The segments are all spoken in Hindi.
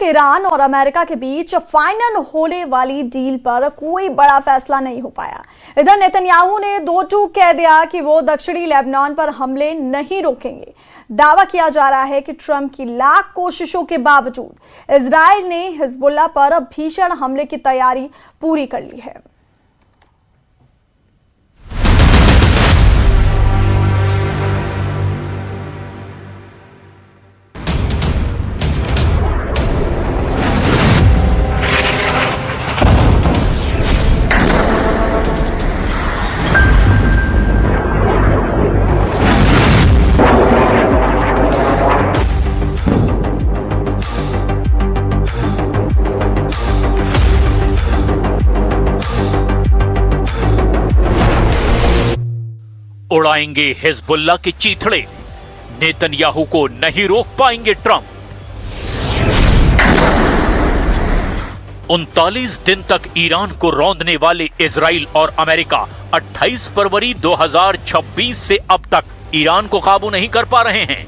ईरान और अमेरिका के बीच फाइनल होने वाली डील पर कोई बड़ा फैसला नहीं हो पाया। इधर नेतन्याहू ने दो टूक कह दिया कि वो दक्षिणी लेबनान पर हमले नहीं रोकेंगे। दावा किया जा रहा है कि ट्रंप की लाख कोशिशों के बावजूद इजराइल ने हिजबुल्लाह पर भीषण हमले की तैयारी पूरी कर ली है। उड़ाएंगे हिजबुल्लाह के चीथड़े, नेतन्याहू को नहीं रोक पाएंगे ट्रंप। 39 दिन तक ईरान को रौंदने वाले इजराइल और अमेरिका 28 फरवरी 2026 से अब तक ईरान को काबू नहीं कर पा रहे हैं।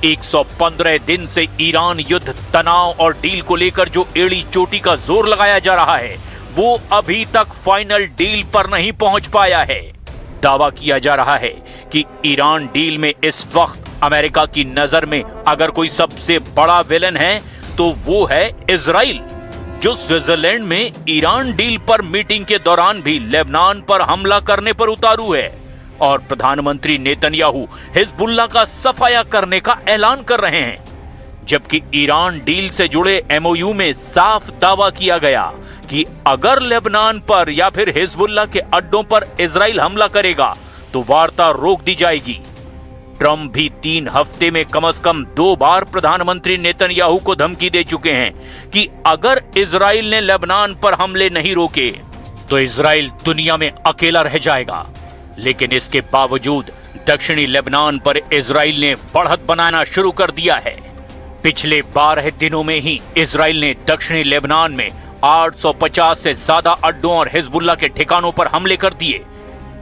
115 दिन से ईरान युद्ध, तनाव और डील को लेकर जो एड़ी चोटी का जोर लगाया जा रहा है, वो अभी तक फाइनल डील पर नहीं पहुंच पाया है। दावा किया जा रहा है कि ईरान डील में इस वक्त अमेरिका की नजर में अगर कोई सबसे बड़ा विलन है तो वो है इजराइल, जो स्विट्जरलैंड में ईरान डील पर मीटिंग के दौरान भी लेबनान पर हमला करने पर उतारू है। और प्रधानमंत्री नेतन्याहू हिजबुल्लाह का सफाया करने का ऐलान कर रहे हैं, जबकि ईरान डील से जुड़े एमओयू में साफ दावा किया गया कि अगर लेबनान पर या फिर हिजबुल्लाह के अड्डों पर इजराइल हमला करेगा तो वार्ता रोक दी जाएगी। ट्रंप भी 3 हफ्ते में कम से कम 2 बार प्रधानमंत्री नेतन्याहू को धमकी दे चुके हैं कि अगर इजराइल ने लेबनान पर हमले नहीं रोके तो इजराइल दुनिया में अकेला रह जाएगा। लेकिन इसके बावजूद दक्षिणी लेबनान पर इजराइल ने बढ़त बनाना शुरू कर दिया है। पिछले 12 दिनों में ही इजराइल ने दक्षिणी लेबनान में 850 से ज्यादा अड्डों और हिजबुल्लाह के ठिकानों पर हमले कर दिए।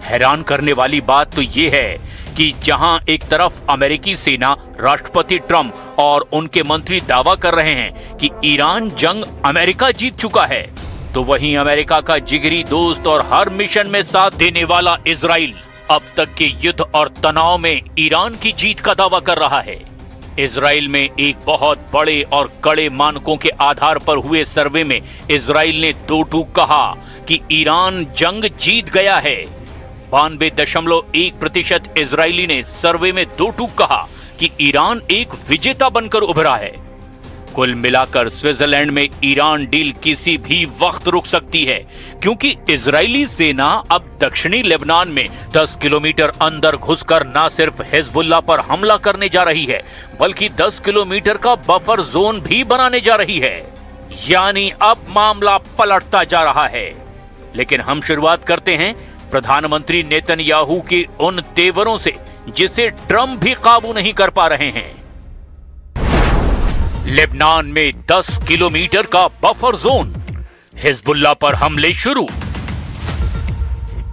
हैरान करने वाली बात तो ये है कि जहां एक तरफ अमेरिकी सेना, राष्ट्रपति ट्रंप और उनके मंत्री दावा कर रहे हैं कि ईरान जंग अमेरिका जीत चुका है, तो वहीं अमेरिका का जिगरी दोस्त और हर मिशन में साथ देने वाला इजराइल अब तक के युद्ध और तनाव में ईरान की जीत का दावा कर रहा है। इजराइल में एक बहुत बड़े और कड़े मानकों के आधार पर हुए सर्वे में इजराइल ने 2 टूक कहा कि ईरान जंग जीत गया है। 92.1% इजरायली ने सर्वे में 2 टूक कहा कि ईरान एक विजेता बनकर उभरा है। कुल मिलाकर स्विट्जरलैंड में ईरान डील किसी भी वक्त रुक सकती है, क्योंकि इजरायली सेना अब दक्षिणी लेबनान में 10 किलोमीटर अंदर घुसकर न सिर्फ हिजबुल्लाह पर हमला करने जा रही है, बल्कि 10 किलोमीटर का बफर जोन भी बनाने जा रही है। यानी अब मामला पलटता जा रहा है। लेकिन हम शुरुआत करते हैं प्रधानमंत्री नेतन्याहू के उन तेवरों से जिसे ट्रंप भी काबू नहीं कर पा रहे हैं। लेबनान में 10 किलोमीटर का बफर जोन, हिजबुल्लाह पर हमले शुरू।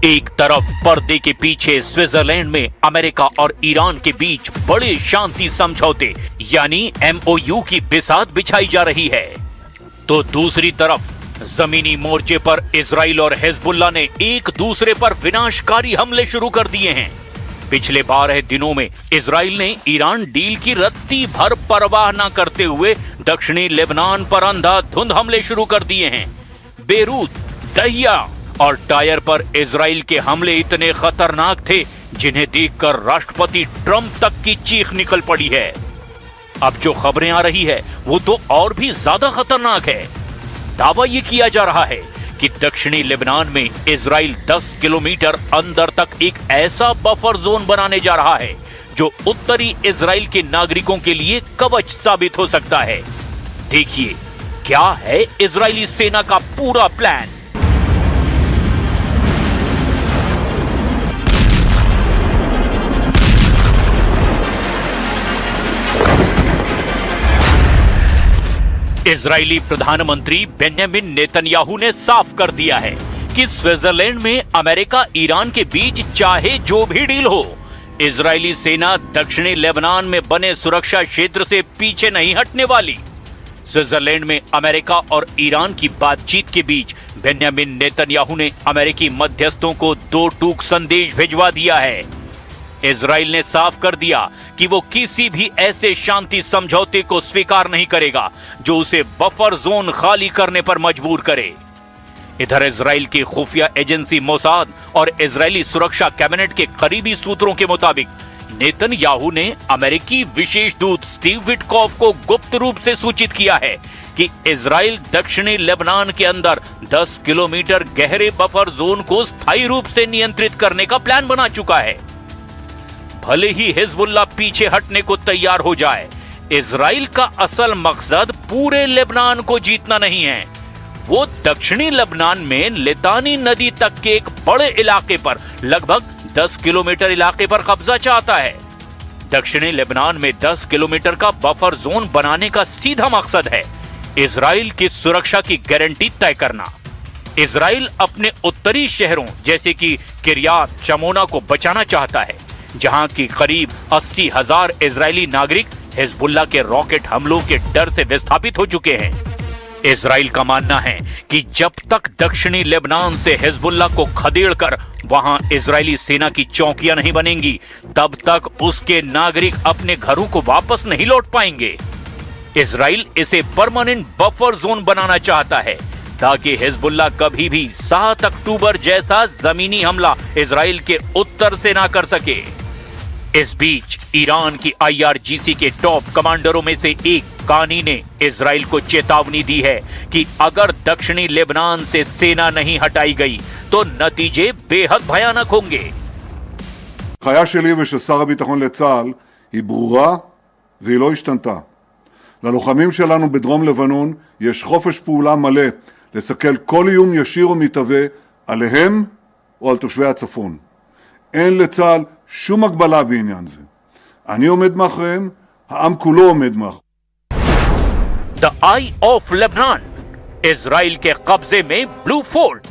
एक तरफ पर्दे के पीछे स्विट्जरलैंड में अमेरिका और ईरान के बीच बड़े शांति समझौते यानी एमओयू की बिसात बिछाई जा रही है, तो दूसरी तरफ जमीनी मोर्चे पर इजराइल और हिजबुल्लाह ने एक दूसरे पर विनाशकारी हमले शुरू कर दिए हैं। पिछले 12 दिनों में इजराइल ने ईरान डील की रत्ती भर परवाह न करते हुए दक्षिणी लेबनान पर अंधाधुंध हमले शुरू कर दिए हैं। बेरूत, दहिया और टायर पर इजराइल के हमले इतने खतरनाक थे जिन्हें देखकर राष्ट्रपति ट्रंप तक की चीख निकल पड़ी है। अब जो खबरें आ रही है वो तो और भी ज्यादा खतरनाक है। दावा ये किया जा रहा है कि दक्षिणी लेबनान में इजराइल 10 किलोमीटर अंदर तक एक ऐसा बफर जोन बनाने जा रहा है जो उत्तरी इजराइल के नागरिकों के लिए कवच साबित हो सकता है। देखिए क्या है इजरायली सेना का पूरा प्लान। इजरायली प्रधानमंत्री बेंजामिन नेतन्याहू ने साफ कर दिया है कि स्विट्जरलैंड में अमेरिका ईरान के बीच चाहे जो भी डील हो, इजरायली सेना दक्षिणी लेबनान में बने सुरक्षा क्षेत्र से पीछे नहीं हटने वाली। स्विट्जरलैंड में अमेरिका और ईरान की बातचीत के बीच बेंजामिन नेतन्याहू ने अमेरिकी मध्यस्थों को दो टूक संदेश भिजवा दिया है। इजराइल ने साफ कर दिया कि वो किसी भी ऐसे शांति समझौते को स्वीकार नहीं करेगा जो उसे बफर जोन खाली करने पर मजबूर करे। इधर इजराइल की खुफिया एजेंसी मोसाद और इजरायली सुरक्षा कैबिनेट के करीबी सूत्रों के मुताबिक नेतन्याहू ने अमेरिकी विशेष दूत स्टीव विटकॉफ को गुप्त रूप से सूचित किया है कि इजराइल दक्षिणी लेबनान के अंदर 10 किलोमीटर गहरे बफर जोन को स्थायी रूप से नियंत्रित करने का प्लान बना चुका है। भले ही हिजबुल्लाह पीछे हटने को तैयार हो जाए, इजराइल का असल मकसद पूरे लेबनान को जीतना नहीं है। वो दक्षिणी लेबनान में लितानी नदी तक के एक बड़े इलाके पर, लगभग 10 किलोमीटर इलाके पर कब्जा चाहता है। दक्षिणी लेबनान में 10 किलोमीटर का बफर जोन बनाने का सीधा मकसद है इजराइल की सुरक्षा की गारंटी तय करना। इजराइल अपने उत्तरी शहरों जैसे कि किर्यात शमोना को बचाना चाहता है, जहां की करीब 80,000 इजरायली नागरिक हिजबुल्लाह के रॉकेट हमलों के डर से विस्थापित हो चुके हैं। इजराइल का मानना है कि जब तक दक्षिणी लेबनान से हिजबुल्लाह को खदेड़कर वहां इजरायली सेना की चौकियां नहीं बनेंगी, तब तक उसके नागरिक अपने घरों को वापस नहीं लौट पाएंगे। इजराइल इसे परमानेंट बफर जोन बनाना चाहता है ताकि हिजबुल्लाह कभी भी 7 अक्टूबर जैसा जमीनी हमला इजराइल के उत्तर से ना कर सके। इस बीच ईरान की IRGC के टॉप कमांडरों में से एक कानी ने इजराइल को चेतावनी दी है कि अगर दक्षिणी लेबनान से सेना नहीं हटाई गई तो नतीजे बेहद भयानक होंगे। ההנחיה שלי ושל שר הביטחון לצה"ל היא ברורה והיא לא השתנתה. ללוחמים שלנו בדרום לבנון יש חופש פעולה מלא לסכל כל איום ישיר או מתהווה עליהם או על תושבי הצפון. אין לצה"ל שום הגבלה בעניין זה. אני עומד מאחוריהם, העם כולו עומד מאחוריהם. The Eye of Lebanon, Israel के कब्जे में ब्लू फोर्ट।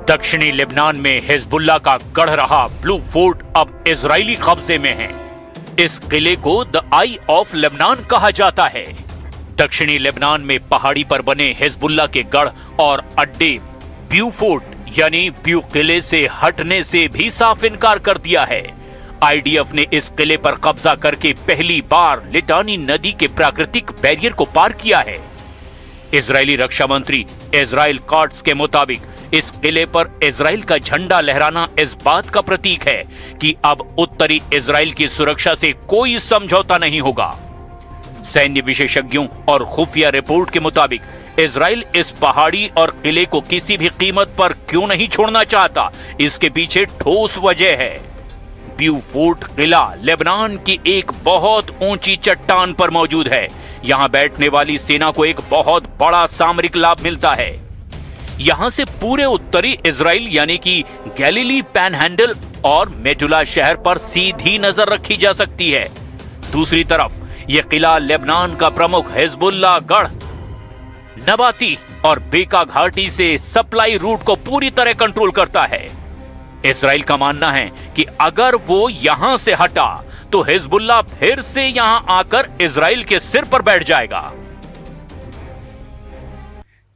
दक्षिणी लेबनान में हिजबुल्लाह का गढ़ रहा ब्लू फोर्ट अब इजरायली कब्जे में है। इस किले को द आई ऑफ लेबनान कहा जाता है। दक्षिणी लेबनान में पहाड़ी पर बने हिजबुल्लाह के गढ़ और अड्डे ब्यू फोर्ट यानी ब्यू किले से हटने से भी साफ इनकार कर दिया है। आईडीएफ ने इस किले पर कब्जा करके पहली बार लिटानी नदी के प्राकृतिक बैरियर को पार किया है। इजरायली रक्षा मंत्री इजराइल काट्स के मुताबिक इस किले पर इजराइल का झंडा लहराना इस बात का प्रतीक है कि अब उत्तरी इजराइल की सुरक्षा से कोई समझौता नहीं होगा। सैन्य विशेषज्ञों और खुफिया रिपोर्ट के मुताबिक इजराइल इस पहाड़ी और किले को किसी भी कीमत पर क्यों नहीं छोड़ना चाहता, इसके पीछे ठोस वजह है। ब्यू फोर्ट किला लेबनान की एक बहुत ऊंची चट्टान पर मौजूद है। यहां बैठने वाली सेना को एक बहुत बड़ा सामरिक लाभ मिलता है। यहां से पूरे उत्तरी इजराइल यानी कि गैलीली पैनहैंडल और मेटुला शहर पर सीधी नजर रखी जा सकती है। दूसरी तरफ यह किला लेबनान का प्रमुख हिजबुल्लाह गढ़ नबाती और बेका घाटी से सप्लाई रूट को पूरी तरह कंट्रोल करता है। इजराइल का मानना है कि अगर वो यहां से हटा तो हिजबुल्लाह फिर से यहां आकर इजराइल के सिर पर बैठ जाएगा।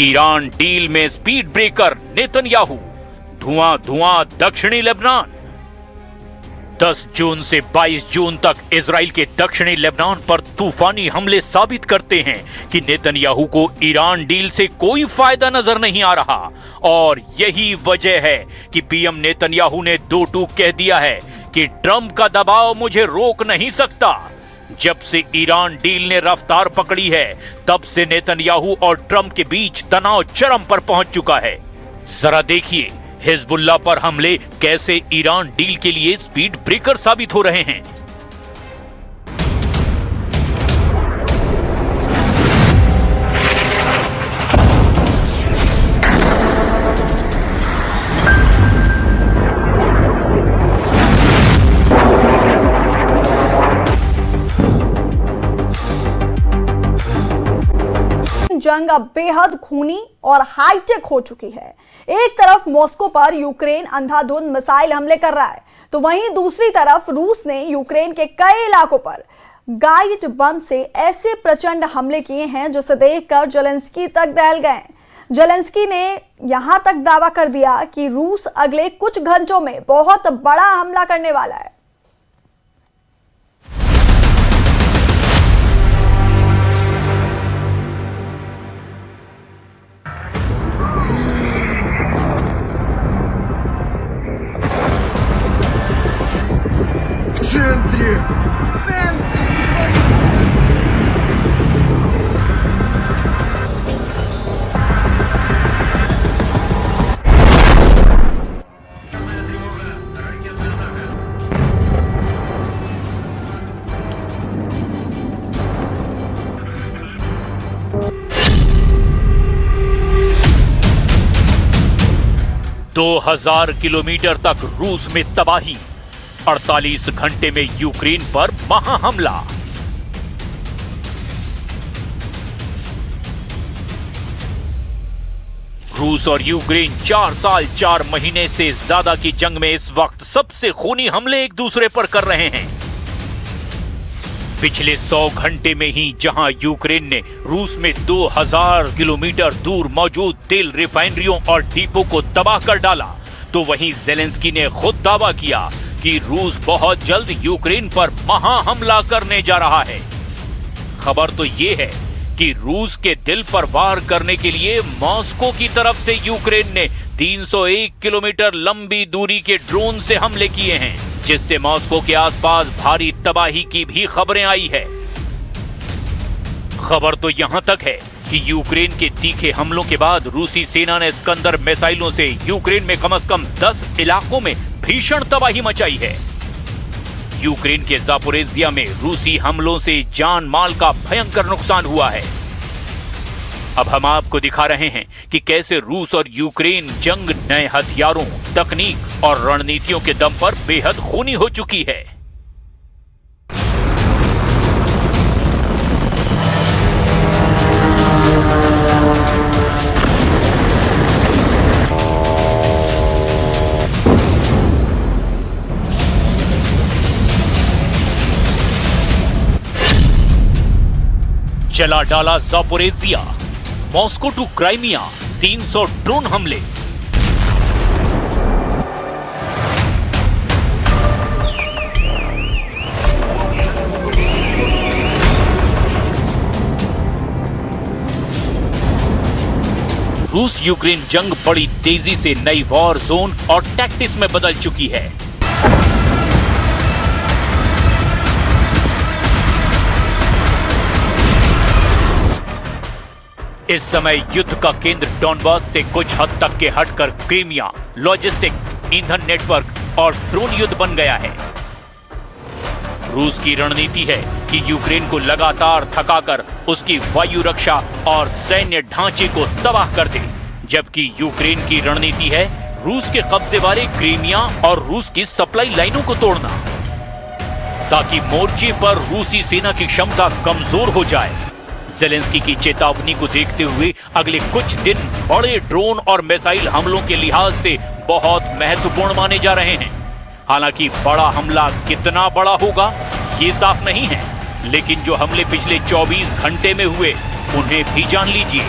ईरान डील में स्पीड ब्रेकर नेतन्याहू, धुआं धुआं दक्षिणी लेबनान। 10 जून से 22 जून तक इजराइल के दक्षिणी लेबनान पर तूफानी हमले साबित करते हैं कि नेतन्याहू को ईरान डील से कोई फायदा नजर नहीं आ रहा। और यही वजह है कि पीएम नेतन्याहू ने दो टूक कह दिया है कि ट्रंप का दबाव मुझे रोक नहीं सकता। जब से ईरान डील ने रफ्तार पकड़ी है, तब से नेतन्याहू और ट्रंप के बीच तनाव चरम पर पहुंच चुका है। जरा देखिए हिजबुल्लाह पर हमले कैसे ईरान डील के लिए स्पीड ब्रेकर साबित हो रहे हैं। जंग अब बेहद खूनी और हाईटेक हो चुकी है। एक तरफ मॉस्को पर यूक्रेन अंधाधुंध मिसाइल हमले कर रहा है, तो वहीं दूसरी तरफ रूस ने यूक्रेन के कई इलाकों पर गाइड बम से ऐसे प्रचंड हमले किए हैं जिसे देखकर जेलेंस्की तक दहल गए। जेलेंस्की ने यहां तक दावा कर दिया कि रूस अगले कुछ घंटों में बहुत बड़ा हमला करने वाला है। दो 2000 किलोमीटर तक रूस में तबाही, 48 घंटे में यूक्रेन पर महा हमला। रूस और यूक्रेन 4 साल 4 महीने से ज्यादा की जंग में इस वक्त सबसे खूनी हमले एक दूसरे पर कर रहे हैं। पिछले 100 घंटे में ही जहां यूक्रेन ने रूस में 2000 किलोमीटर दूर मौजूद तेल रिफाइनरियों और डिपो को तबाह कर डाला, तो वहीं जेलेंस्की ने खुद दावा किया कि रूस बहुत जल्द यूक्रेन पर महा हमला करने जा रहा है। खबर तो यह है कि रूस के दिल पर वार करने के लिए मॉस्को की तरफ से यूक्रेन ने 301 किलोमीटर लंबी दूरी के ड्रोन से हमले किए हैं, जिससे मॉस्को के आसपास भारी तबाही की भी खबरें आई है। खबर तो यहां तक है कि यूक्रेन के तीखे हमलों के बाद रूसी सेना ने स्कंदर मिसाइलों से यूक्रेन में कम से कम 10 इलाकों में भीषण तबाही मचाई है। यूक्रेन के जापोरेजिया में रूसी हमलों से जान माल का भयंकर नुकसान हुआ है। अब हम आपको दिखा रहे हैं कि कैसे रूस और यूक्रेन जंग नए हथियारों, तकनीक और रणनीतियों के दम पर बेहद खूनी हो चुकी है। चला डाला जापोरेजिया, मॉस्को टू क्राइमिया 300 ड्रोन हमले। रूस यूक्रेन जंग बड़ी तेजी से नई वॉर जोन और टैक्टिक्स में बदल चुकी है। इस समय युद्ध का केंद्र डॉनबास से कुछ हद तक के हटकर क्रीमिया, लॉजिस्टिक्स, ईंधन नेटवर्क और ड्रोन युद्ध बन गया है। रूस की रणनीति है कि यूक्रेन को लगातार थकाकर उसकी वायु रक्षा और सैन्य ढांचे को तबाह कर दे, जबकि यूक्रेन की रणनीति है रूस के कब्जे वाले क्रीमिया और रूस की सप्लाई लाइनों को तोड़ना, ताकि मोर्चे पर रूसी सेना की क्षमता कमजोर हो जाए। जेलेंस्की की चेतावनी को देखते हुए अगले कुछ दिन बड़े ड्रोन और मिसाइल हमलों के लिहाज से बहुत महत्वपूर्ण माने जा रहे हैं। हालांकि बड़ा हमला कितना बड़ा होगा ये साफ नहीं है, लेकिन जो हमले पिछले 24 घंटे में हुए उन्हें भी जान लीजिए।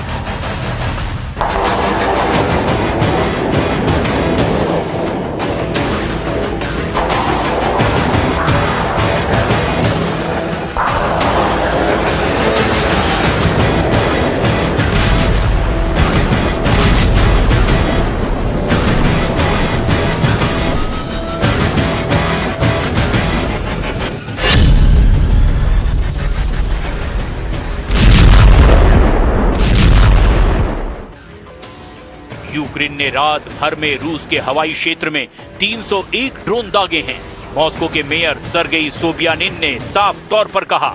यूक्रेन ने रात भर में रूस के हवाई क्षेत्र में 301 ड्रोन दागे हैं। मॉस्को के मेयर सर्गेई सोबियानिन ने साफ तौर पर कहा,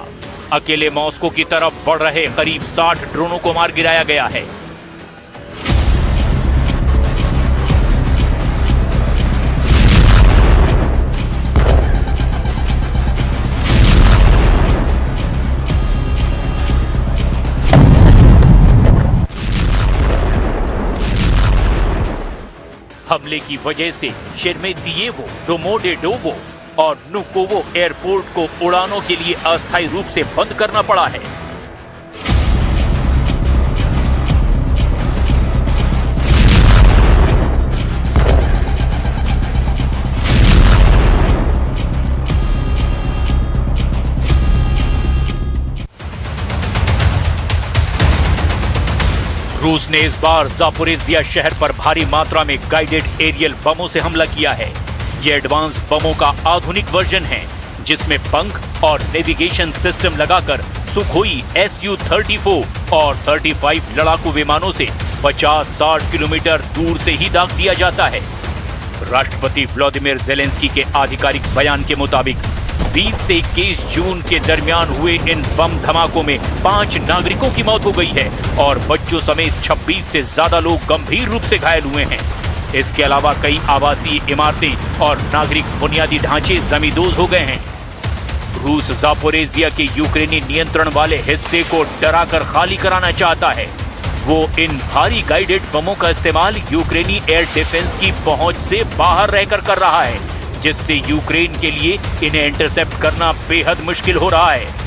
अकेले मॉस्को की तरफ बढ़ रहे करीब 60 ड्रोनों को मार गिराया गया है। हमले की वजह से शेरमेतियेवो, डोमोडेडोवो और नुकोवो एयरपोर्ट को उड़ानों के लिए अस्थायी रूप से बंद करना पड़ा है। रूस ने इस बार जापोरिजिया शहर पर भारी मात्रा में गाइडेड एरियल बमों से हमला किया है। ये एडवांस बमों का आधुनिक वर्जन है जिसमें पंख और नेविगेशन सिस्टम लगाकर सुखोई Su-34 और 35 लड़ाकू विमानों से 50-60 किलोमीटर दूर से ही दाग दिया जाता है। राष्ट्रपति व्लादिमीर ज़ेलेंस्की के आधिकारिक बयान के मुताबिक 20 से 21 जून के दरमियान हुए इन बम धमाकों में 5 नागरिकों की मौत हो गई है और बच्चों समेत 26 से ज्यादा लोग गंभीर रूप से घायल हुए हैं। इसके अलावा कई आवासीय इमारतें और नागरिक बुनियादी ढांचे जमींदोज हो गए हैं। रूस जापोरिजिया के यूक्रेनी नियंत्रण वाले हिस्से को डराकर खाली कराना चाहता है। वो इन भारी गाइडेड बमों का इस्तेमाल यूक्रेनी एयर डिफेंस की पहुंच से बाहर रहकर कर रहा है, जिससे यूक्रेन के लिए इन्हें इंटरसेप्ट करना बेहद मुश्किल हो रहा है।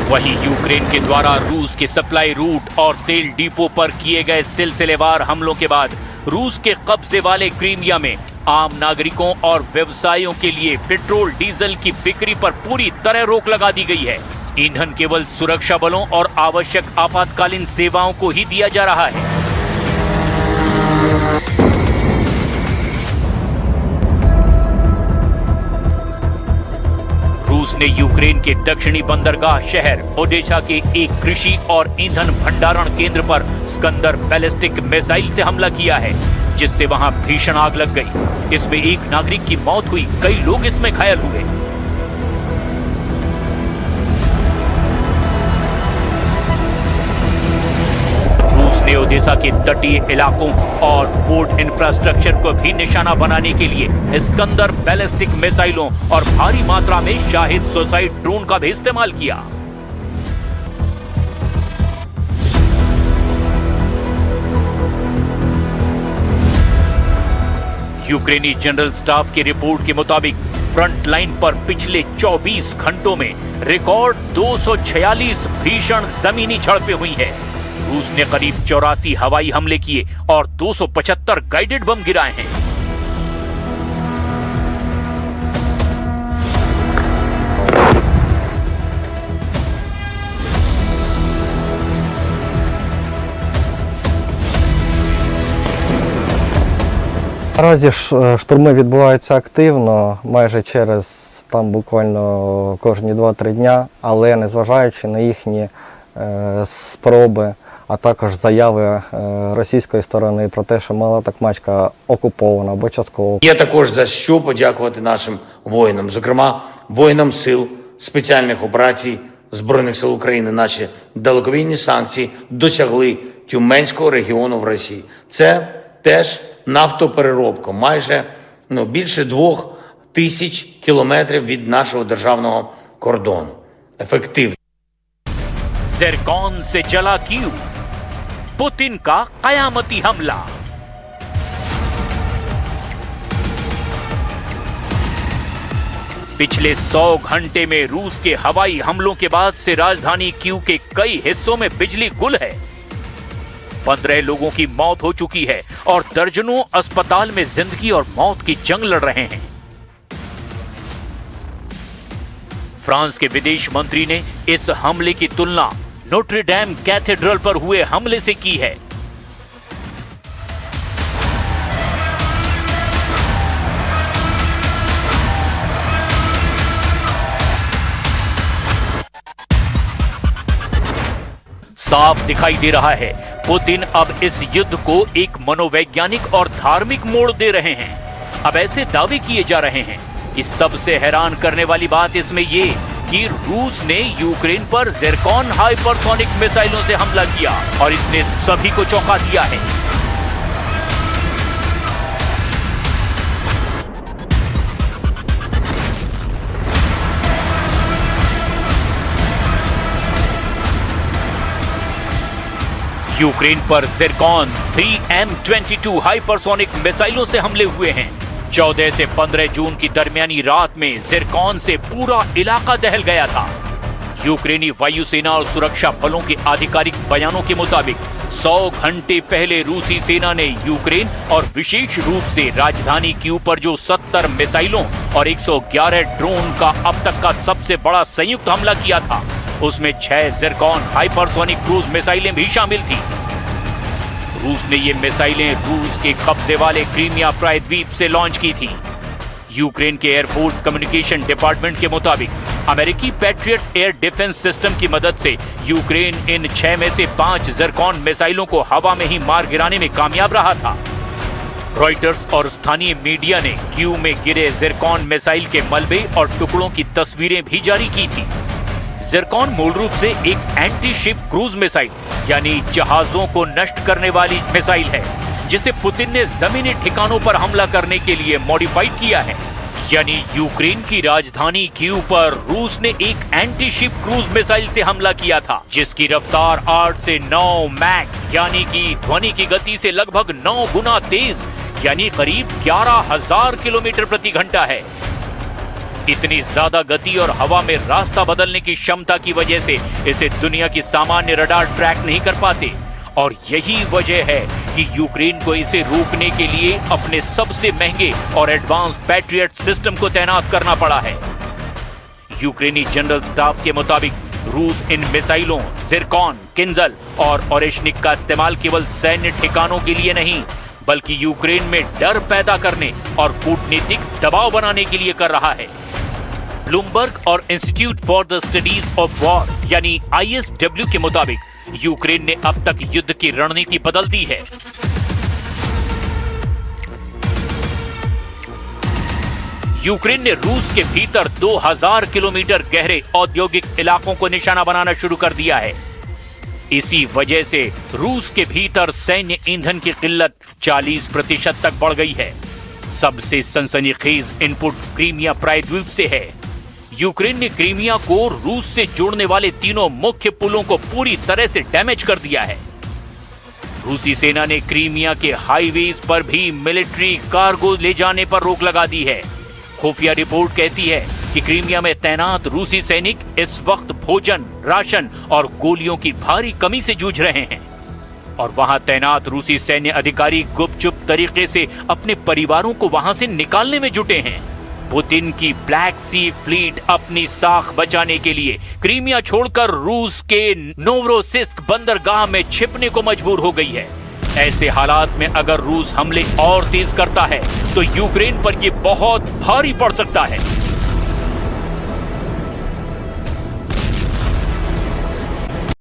वहीं यूक्रेन के द्वारा रूस के सप्लाई रूट और तेल डिपो पर किए गए सिलसिलेवार हमलों के बाद रूस के कब्जे वाले क्रीमिया में आम नागरिकों और व्यवसायों के लिए पेट्रोल डीजल की बिक्री पर पूरी तरह रोक लगा दी गई है। ईंधन केवल सुरक्षा बलों और आवश्यक आपातकालीन सेवाओं को ही दिया जा रहा है। रूस ने यूक्रेन के दक्षिणी बंदरगाह शहर ओडेशा के एक कृषि और ईंधन भंडारण केंद्र पर स्कंदर बैलिस्टिक मिसाइल से हमला किया है, जिससे वहां भीषण आग लग गई। इसमें एक नागरिक की मौत हुई, कई लोग इसमें घायल हुए। रूस ने ओडेशा के तटीय इलाकों और पोर्ट इंफ्रास्ट्रक्चर को भी निशाना बनाने के लिए स्कंदर बैलिस्टिक मिसाइलों और भारी मात्रा में शाहिद सुसाइड ड्रोन का भी इस्तेमाल किया। यूक्रेनी जनरल स्टाफ की रिपोर्ट के मुताबिक फ्रंट लाइन पर पिछले 24 घंटों में रिकॉर्ड 246 भीषण जमीनी झड़पें हुई हैं। रूस ने करीब 84 हवाई हमले किए और 275 गाइडेड बम गिराए हैं। Наразі штурми відбуваються активно, майже через там буквально кожні 2-3 дня, але незважаючи на їхні спроби, а також заяви російської сторони про те, що Мала Токмачка окупована або частково. Є також за що подякувати нашим воїнам, зокрема воїнам сил спеціальних операцій Збройних сил України. Наші далекобійні санкції досягли Тюменського регіону в Росії. Це теж нафтопереробка, майже більше 2000 кілометрів від нашого державного кордону. Ефективно. ज़िरकॉन से जला कीव, पुतिन का कयामती हमला। पिछले 100 घंटे में रूस के हवाई हमलों के बाद से राजधानी कीव के कई हिस्सों में बिजली गुल है। 15 लोगों की मौत हो चुकी है और दर्जनों अस्पताल में जिंदगी और मौत की जंग लड़ रहे हैं। फ्रांस के विदेश मंत्री ने इस हमले की तुलना नोट्रे डैम कैथेड्रल पर हुए हमले से की है। साफ दिखाई दे रहा है पुतिन अब इस युद्ध को एक मनोवैज्ञानिक और धार्मिक मोड़ दे रहे हैं। अब ऐसे दावे किए जा रहे हैं कि सबसे हैरान करने वाली बात इसमें ये कि रूस ने यूक्रेन पर ज़िरकॉन हाइपरसोनिक मिसाइलों से हमला किया और इसने सभी को चौंका दिया है। यूक्रेन पर जिरकॉन 3M22 हाइपरसोनिक मिसाइलों से हमले हुए हैं। 14 से 15 जून की दरमियानी रात में जिरकॉन से पूरा इलाका दहल गया था। यूक्रेनी वायुसेना और सुरक्षा बलों के आधिकारिक बयानों के मुताबिक 100 घंटे पहले रूसी सेना ने यूक्रेन और विशेष रूप से राजधानी कीव पर जो 70 मिसाइलों और 111 ड्रोन का अब तक का सबसे बड़ा संयुक्त हमला किया था, उसमें 6 जिरकॉन हाइपरसोनिक क्रूज मिसाइलें भी शामिल थी। रूस ने ये मिसाइलें रूस के कब्जे वाले क्रीमिया प्रायद्वीप से लॉन्च की थी। यूक्रेन के एयरफोर्स कम्युनिकेशन डिपार्टमेंट के मुताबिक अमेरिकी पैट्रियट एयर डिफेंस सिस्टम की मदद से यूक्रेन इन 6 में से 5 जिरकॉन मिसाइलों को हवा में ही मार गिराने में कामयाब रहा था। रॉयटर्स और स्थानीय मीडिया ने कीव में गिरे जिरकॉन मिसाइल के मलबे और टुकड़ों की तस्वीरें भी जारी की थी। जिरकॉन मूल रूप से एक एंटी शिप क्रूज मिसाइल यानी जहाजों को नष्ट करने वाली मिसाइल है, जिसे पुतिन ने जमीनी ठिकानों पर हमला करने के लिए मॉडिफाइड किया है। यानी यूक्रेन की राजधानी कीव पर रूस ने एक एंटी शिप क्रूज मिसाइल से हमला किया था, जिसकी रफ्तार 8 से 9 मैक यानी कि ध्वनि की गति से लगभग 9 गुना तेज यानी करीब 11,000 किलोमीटर प्रति घंटा है। इतनी ज्यादा गति और हवा में रास्ता बदलने की क्षमता की वजह से इसे दुनिया की सामान्य रडार ट्रैक नहीं कर पाते, और यही वजह है कि यूक्रेन को इसे रोकने के लिए अपने सबसे महंगे और एडवांस पैट्रियट सिस्टम को तैनात करना पड़ा है। यूक्रेनी जनरल स्टाफ के मुताबिक रूस इन मिसाइलों जिरकॉन, किंजल और ओरेशनिक का इस्तेमाल केवल सैन्य ठिकानों के लिए नहीं, बल्कि यूक्रेन में डर पैदा करने और कूटनीतिक दबाव बनाने के लिए कर रहा है। ब्लूमबर्ग और institute for the studies of war यानी ISW के मुताबिक यूक्रेन ने अब तक युद्ध की रणनीति बदल दी है। यूक्रेन ने रूस के भीतर 2000 किलोमीटर गहरे औद्योगिक इलाकों को निशाना बनाना शुरू कर दिया है। इसी वजह से रूस के भीतर सैन्य ईंधन की किल्लत 40% तक बढ़ गई है। सबसे सनसनीखेज इनपुट क्रीमिया प्रायद्वीप से है। यूक्रेन ने क्रीमिया को रूस से जोड़ने वाले तीनों मुख्य पुलों को पूरी तरह से डैमेज कर दिया है। रूसी सेना ने क्रीमिया के हाईवेज पर भी मिलिट्री कार्गो ले जाने पर रोक लगा दी है। खुफिया रिपोर्ट कहती है कि क्रीमिया में तैनात रूसी सैनिक इस वक्त भोजन, राशन और गोलियों की भारी कमी से जूझ रहे हैं, और वहां तैनात रूसी सैन्य अधिकारी गुपचुप तरीके से अपने परिवारों को वहां से निकालने में जुटे हैं। पुतिन की ब्लैक सी फ्लीट अपनी साख बचाने के लिए क्रीमिया छोड़कर रूस के नोवरोसिस्क बंदरगाह में छिपने को मजबूर हो गई है। ऐसे हालात में अगर रूस हमले और तेज करता है तो यूक्रेन पर यह बहुत भारी पड़ सकता है।